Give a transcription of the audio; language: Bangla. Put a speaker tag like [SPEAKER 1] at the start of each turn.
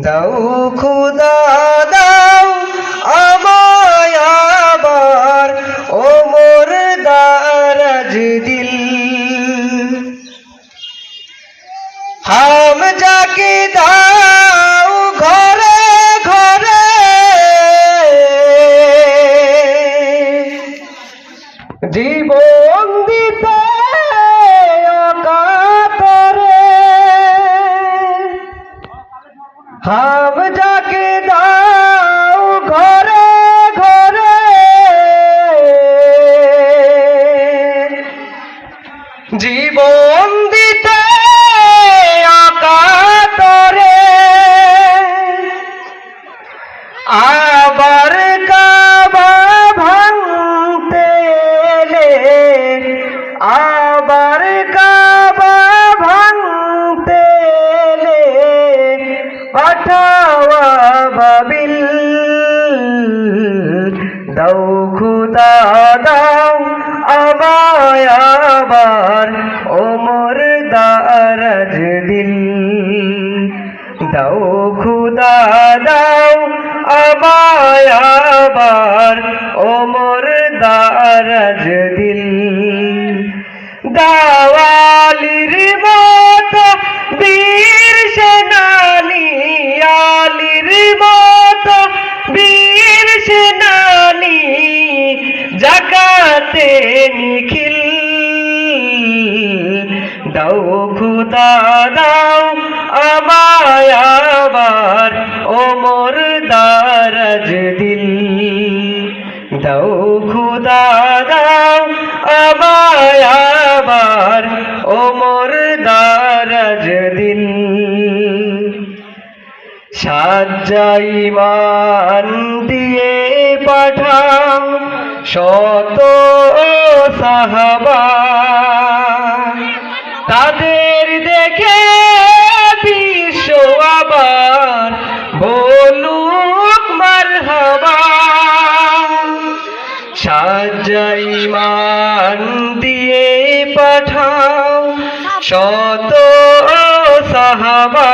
[SPEAKER 1] দাও খুদা দাও আমায় আবার ওমর দারাজ দিল। হাম যাকে দাও ঘরে ঘরে জীবন দিতে অকাতরে। হাম যাকে দাও ঘরে ঘরে জীবন দিতে অকাতরে। আবার কাবা ভাঙতে এলে, আবার কাবা ভাঙতে এলে পাঠাওয়া বাবিল। দাও খুদা দাও আমায় আবার ওমর দারাজ দিল। দাও খুদা দাও আমায় আবার ওমর দারাজ দিল। দাওয়ালির মতো বীর সেনানি, আলির মতো বীর সেনানি জাকাতে নিখিল। দাও খুদা দাও আমায় আবার ওমর দারাজ দিল। দাও খুদা দাও আমায় আবার ওমর দারাজ দিল। সাজ্জাইমান দিয়ে পাঠাও শত সাহাবা, তাদের দেখে বিশ্ব আবার বলুক মারহাবা। সাজ্জাইমান দিয়ে পাঠাও শত সাহাবা,